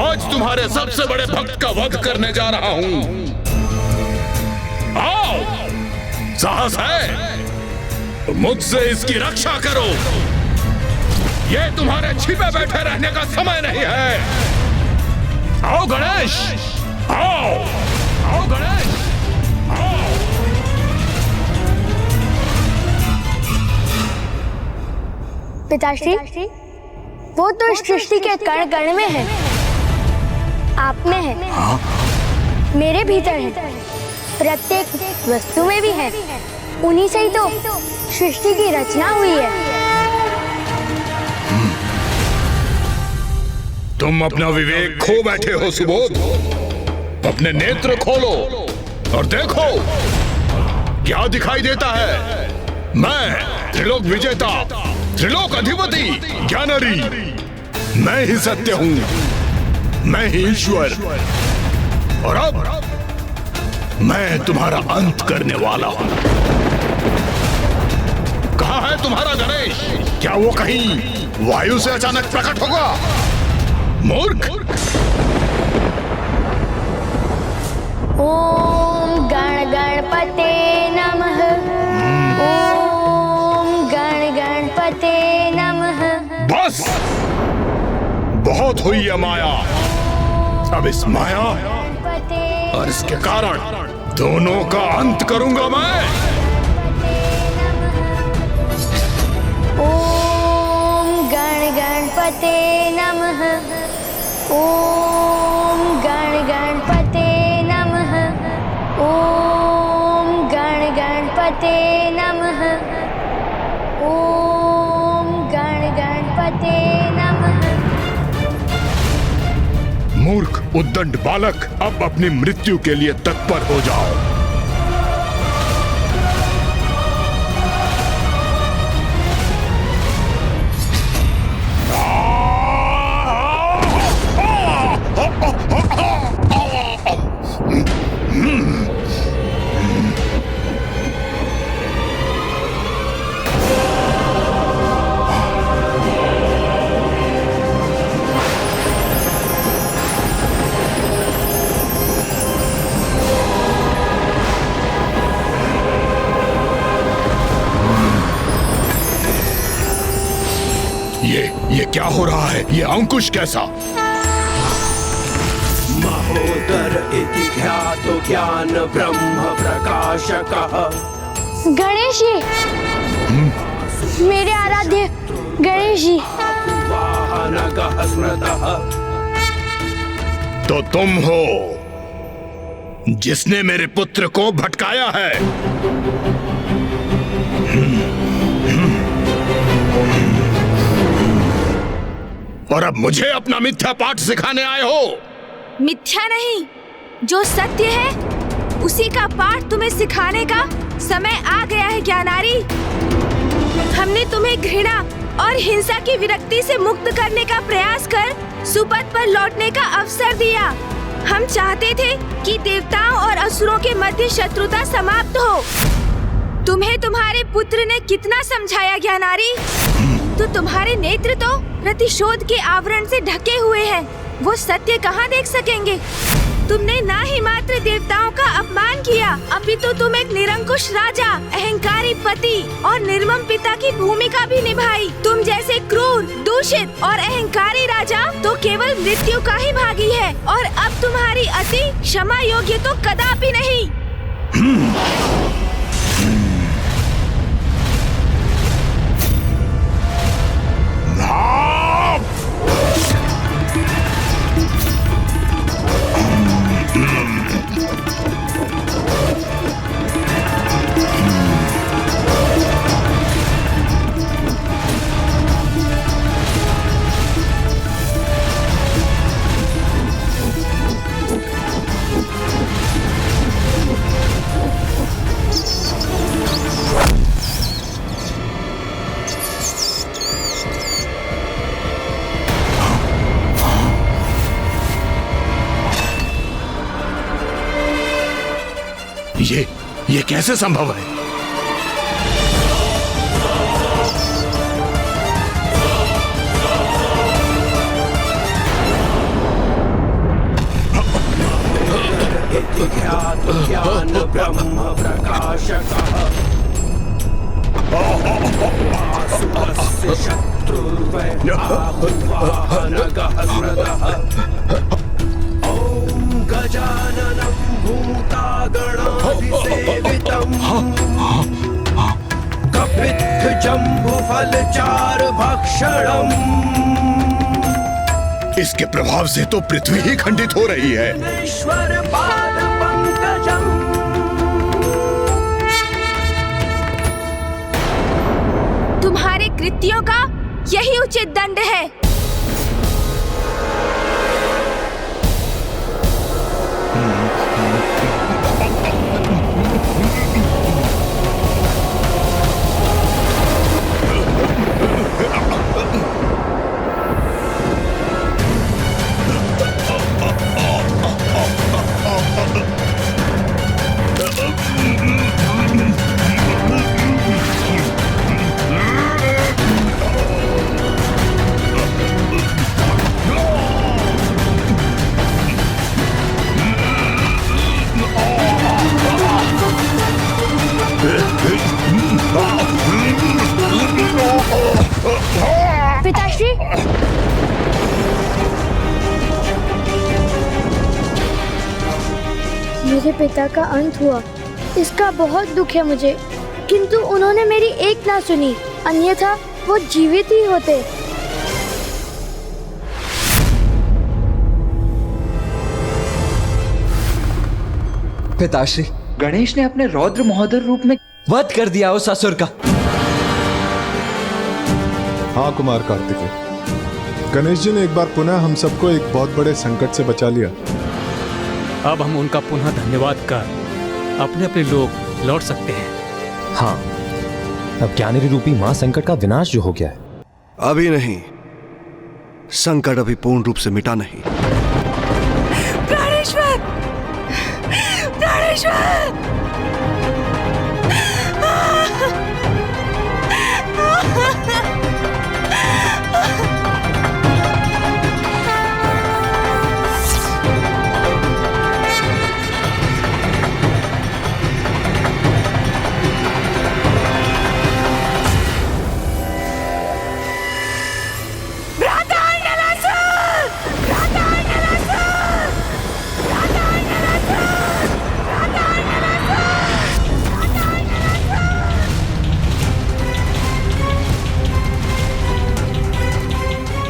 आज तुम्हारे सबसे बड़े भक्त का वध करने जा रहा हूं। आओ, साहस है तो मुझसे इसकी रक्षा करो। ये तुम्हारे छिपे बैठे रहने का समय नहीं है। आओ गणेश, आओ, आओ गणेश, आओ। पिताश्री, वो तो इस सृष्टि के कण कण में है, आप में है। हाँ? मेरे भीतर है, प्रत्येक वस्तु में भी है। उन्हीं से ही तो सृष्टि की रचना हुई है। तुम अपना विवेक खो बैठे हो सुबोध। अपने नेत्र खोलो और देखो क्या दिखाई देता है। मैं त्रिलोक विजेता, त्रिलोक अधिपति ज्ञानरी, मैं ही सत्य हूं, मैं ही ईश्वर। और अब मैं तुम्हारा अंत करने वाला हूं। कहां है तुम्हारा गणेश? क्या वो कहीं वायु से अचानक प्रकट होगा? मूर्ख! ओम गण गणपते नमः। ओम गण गणपते नमः। बस, बहुत हुई है माया। अब इस माया और इसके कारण दोनों का अंत करूंगा मैं। ओम गण गणपते नमः। ओम गण गणपते नमः। ओम गण गणपते नमः। ओम गण गणपते नमः। मूर्ख उद्दंड बालक, अब अपनी मृत्यु के लिए तत्पर हो जाओ। ये क्या हो रहा है? ये अंकुश कैसा? महोदर इति ख्यातो ज्ञान ब्रह्म प्रकाशकः। गणेश जी, मेरे आराध्य गणेश जी। वाहनगः स्मृतः। तो तुम हो जिसने मेरे पुत्र को भटकाया है। और अब मुझे अपना मिथ्या पाठ सिखाने आए हो। मिथ्या नहीं, जो सत्य है उसी का पाठ तुम्हें सिखाने का समय आ गया है ज्ञानारी। हमने तुम्हें घृणा और हिंसा की विरक्ति से मुक्त करने का प्रयास कर सुपथ पर लौटने का अवसर दिया। हम चाहते थे कि देवताओं और असुरों के मध्य शत्रुता समाप्त हो। तुम्हें तुम्हारे पुत्र ने कितना समझाया ज्ञानारी, तो तुम्हारे नेत्र तो प्रतिशोध के आवरण से ढके हुए हैं। वो सत्य कहाँ देख सकेंगे? तुमने ना ही मात्र देवताओं का अपमान किया, अपितु तुम एक निरंकुश राजा, अहंकारी पति और निर्मम पिता की भूमिका भी निभाई। तुम जैसे क्रूर, दूषित और अहंकारी राजा तो केवल मृत्यु का ही भागी है, और अब तुम्हारी अति क्षमा योग्य तो कदापि नहीं। ये कैसे संभव है? शत्रुर्वै आहुर्वाहनगः स्मृतः ॐ गजाननं भूतागणाधिसेवितम् कपित्थजम्बुफलचारुभक्षणम् इसके प्रभाव से तो पृथ्वी ही खंडित हो रही है। ईश्वर पाद पंकजम् तुम्हारे कृत्यों का यही उचित दंड है। पिताश्री, मेरे पिता का अंत हुआ, इसका बहुत दुख है मुझे। किंतु उन्होंने मेरी एक ना सुनी, अन्यथा वो जीवित ही होते। पिताश्री, गणेश ने अपने रौद्र महोदर रूप में वध कर दिया उस असुर का। हाँ कुमार कार्तिकेय, गणेश जी ने एक बार पुनः हम सबको एक बहुत बड़े संकट से बचा लिया। अब हम उनका पुनः धन्यवाद कर अपने अपने लोग लौट सकते हैं। हाँ, अब ज्ञानेरी रूपी मां संकट का विनाश जो हो गया है। अभी नहीं, संकट अभी पूर्ण रूप से मिटा नहीं। प्राणेश्वर! प्राणेश्वर!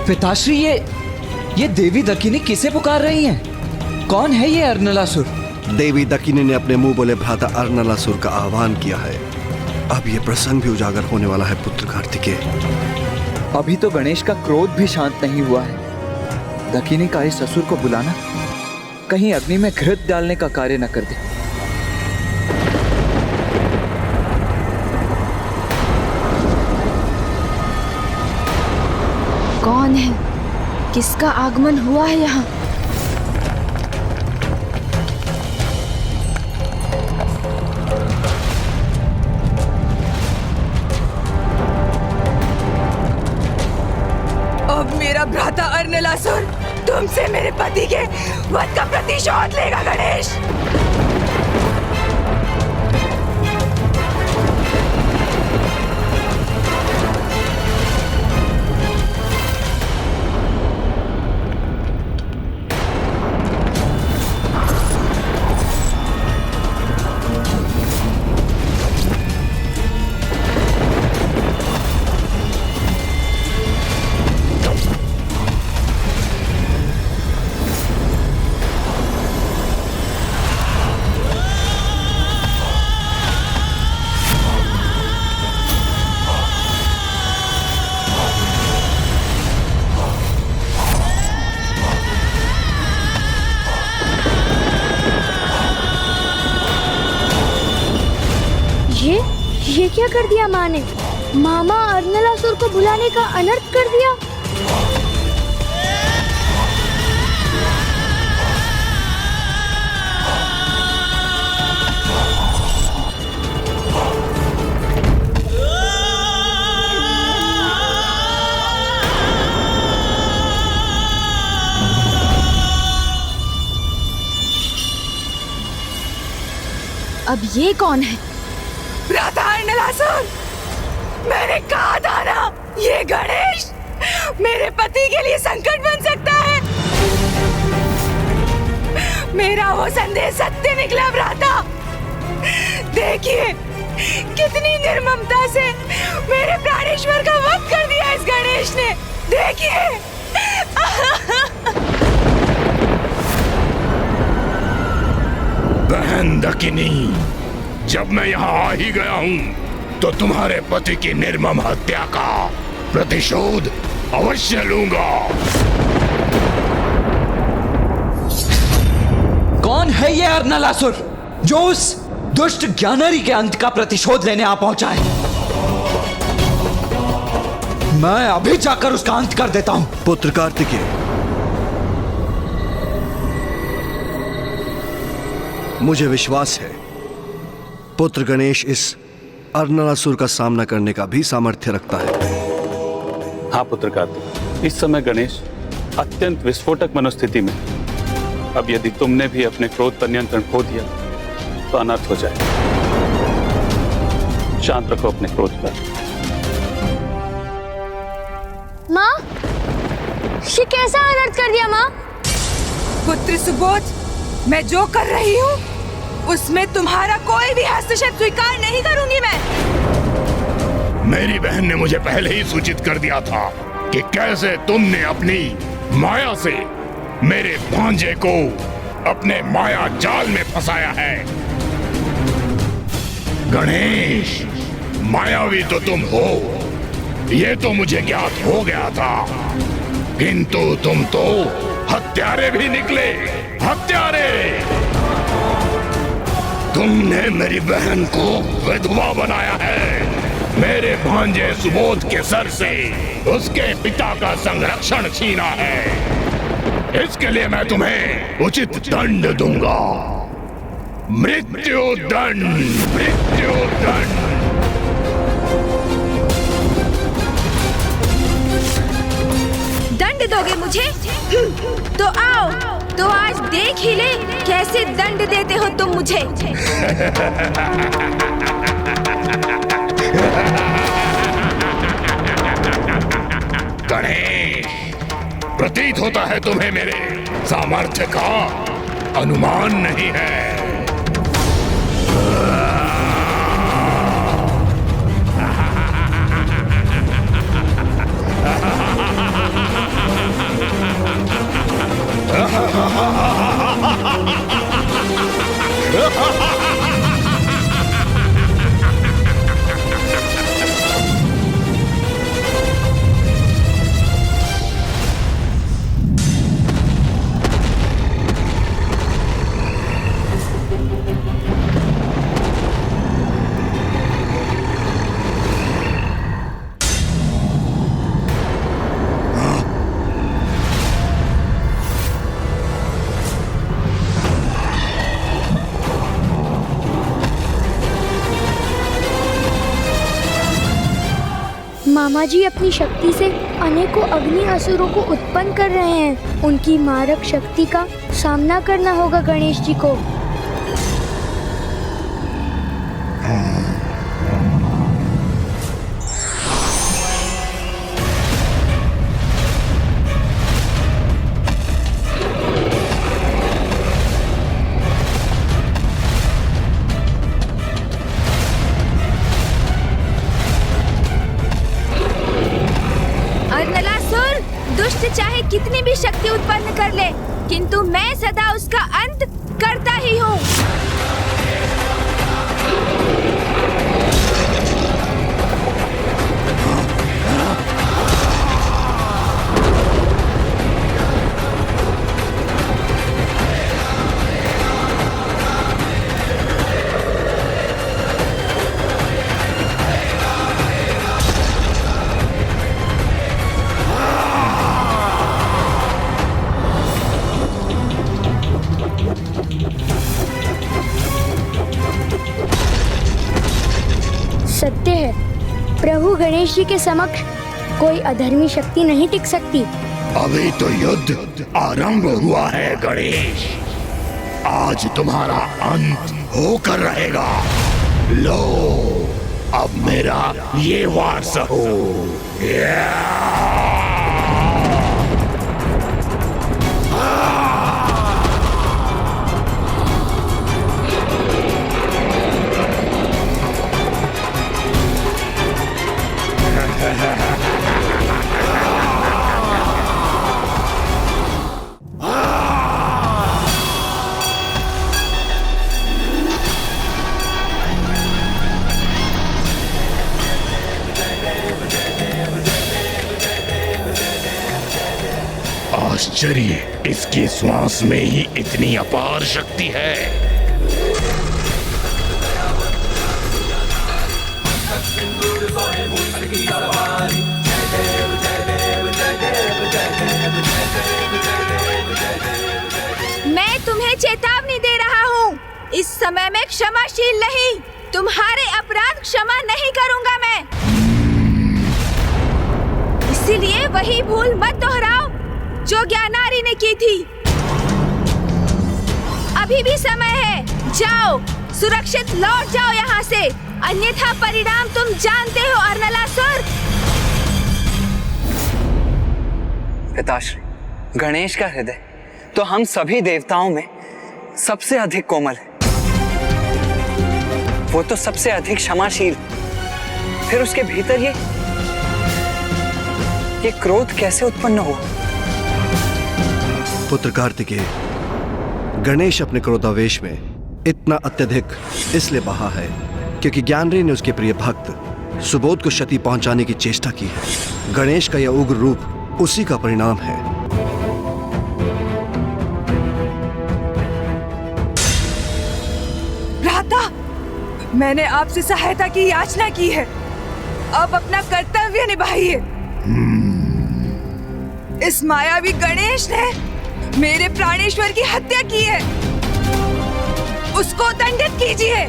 पिताश्री, ये देवी दकिनी किसे पुकार रही हैं? कौन है ये अर्नलासुर? देवी दकिनी ने अपने मुंह बोले भ्राता अर्नलासुर का आह्वान किया है। अब ये प्रसंग भी उजागर होने वाला है पुत्र कार्तिकेय। अभी तो गणेश का क्रोध भी शांत नहीं हुआ है। दकिनी का इस असुर को बुलाना कहीं अग्नि में घृत डालने का कार्य न कर दे। कौन है? किसका आगमन हुआ है यहाँ? अब मेरा भ्राता अर्नलासुर तुमसे मेरे पति के वध का प्रतिशोध लेगा गणेश। ये क्या कर दिया माँ ने? मामा अर्नलासुर को बुलाने का अनर्थ कर दिया। अब ये कौन है? भ्राता अर्नलासुर, मैंने कहा था ना, ये गणेश मेरे पति के लिए संकट बन सकता है। मेरा वो संदेश सत्य निकला भ्राता। देखिए कितनी निर्ममता से मेरे प्राणेश्वर का वध कर दिया इस गणेश ने। देखिए बहन दकिनी, जब मैं यहाँ आ ही गया हूँ तो तुम्हारे पति की निर्मम हत्या का प्रतिशोध अवश्य लूंगा। कौन है ये अर्नलासुर जो उस दुष्ट ज्ञानरी के अंत का प्रतिशोध लेने आ पहुंचा है? मैं अभी जाकर उसका अंत कर देता हूं। पुत्र कार्तिकेय, मुझे विश्वास है पुत्र गणेश इस अर्नलासुर का सामना करने का भी सामर्थ्य रखता है। हाँ पुत्र कार्तिक, इस समय गणेश अत्यंत विस्फोटक मनोस्थिति में। अब यदि तुमने भी अपने क्रोध पर नियंत्रण खो दिया तो अनर्थ हो जाए। शांत रखो अपने क्रोध पर। माँ, ये कैसा अनर्थ कर दिया माँ? पुत्र सुबोध, मैं जो कर रही हूँ उसमें तुम्हारा कोई भी हस्तक्षेप स्वीकार नहीं करूंगी मैं। मेरी बहन ने मुझे पहले ही सूचित कर दिया था कि कैसे तुमने अपनी माया से मेरे भांजे को अपने माया जाल में फंसाया है। गणेश, मायावी तो तुम हो, ये तो मुझे ज्ञात हो गया था, किंतु तुम तो हत्यारे भी निकले। हत्यारे! तुमने मेरी बहन को विधवा बनाया है। मेरे भांजे सुबोध के सर से उसके पिता का संरक्षण छीना है। इसके लिए मैं तुम्हें उचित दंड दूंगा। मृत्यु दंड, मृत्यु दंड। दंड दोगे मुझे? तो आओ, तो आज देख ही ले कैसे दंड देते हो तुम मुझे। गणेश, प्रतीत होता है तुम्हें मेरे सामर्थ्य का अनुमान नहीं है। मामा जी अपनी शक्ति से अनेकों अग्नि असुरों को उत्पन्न कर रहे हैं। उनकी मारक शक्ति का सामना करना होगा गणेश जी को। चाहे कितनी भी शक्ति उत्पन्न कर ले, किंतु मैं सदा उसका अंत करता ही हूँ। सत्य है, प्रभु गणेश जी के समक्ष कोई अधर्मी शक्ति नहीं टिक सकती। अभी तो युद्ध आरंभ हुआ है गणेश, आज तुम्हारा अंत होकर रहेगा। लो, अब मेरा ये वार सहो। आश्चर्य, इसकी श्वास में ही इतनी अपार शक्ति है। मैं तुम्हें चेतावनी दे रहा हूँ, इस समय में क्षमाशील नहीं। तुम्हारे अपराध क्षमा नहीं करूँगा मैं। इसीलिए वही भूल मत दोहराओ जो ज्ञानारी ने की थी। अभी भी समय है, जाओ, सुरक्षित लौट जाओ यहाँ से, अन्यथा परिणाम तुम जानते हो अर्नलासुर। पिताश्री, गणेश का हृदय तो हम सभी देवताओं में सबसे अधिक कोमल है। वो तो सबसे अधिक क्षमाशील, फिर उसके भीतर ये क्रोध कैसे उत्पन्न हुआ? पुत्र कार्तिकेय, गणेश अपने क्रोधावेश में इतना अत्यधिक इसलिए बहा है क्योंकि ज्ञानरी ने उसके प्रिय भक्त सुबोध को क्षति पहुंचाने की चेष्टा की है। गणेश का यह उग्र रूप उसी का परिणाम है। भ्राता, मैंने आपसे सहायता की याचना की है, अब अपना कर्तव्य निभाइए। इस मायावी गणेश ने मेरे प्राणेश्वर की हत्या की है, उसको दंडित कीजिए।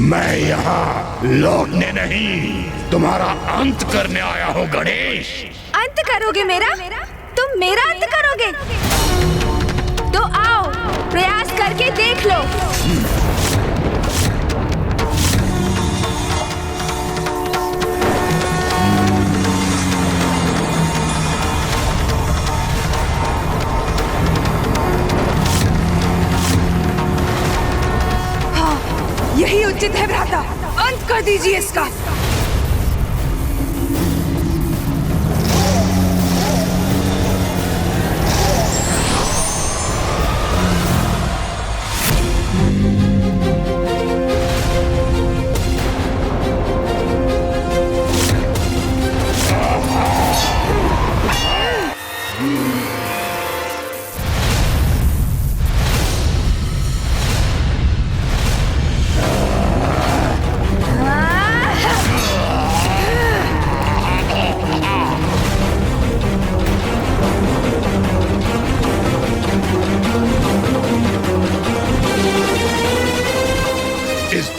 मैं यहाँ लौटने नहीं, तुम्हारा अंत करने आया हूँ गणेश। अंत करोगे मेरा? तुम मेरा अंत करोगे? तो आओ, प्रयास करके देख लो। यही उचित है भ्राता, अंत कर दीजिए इसका।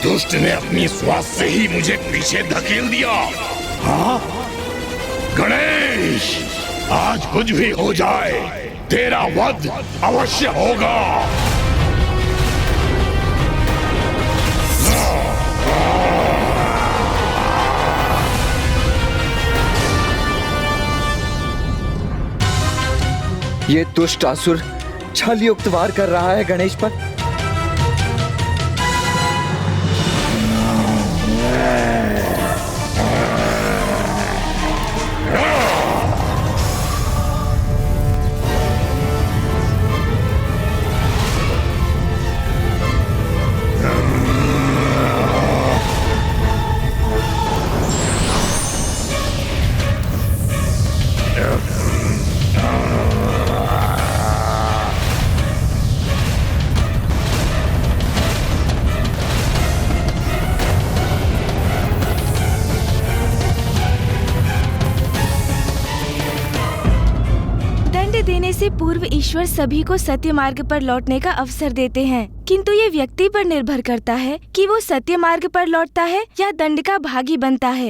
दुष्ट ने अपनी श्वास से ही मुझे पीछे धकेल दिया। हाँ? गणेश, आज कुछ भी हो जाए, तेरा वध अवश्य होगा। ये दुष्ट असुर छल युक्त वार कर रहा है गणेश पर। देने से पूर्व ईश्वर सभी को सत्य मार्ग पर लौटने का अवसर देते हैं, किंतु ये व्यक्ति पर निर्भर करता है कि वो सत्य मार्ग पर लौटता है या दंड का भागी बनता है।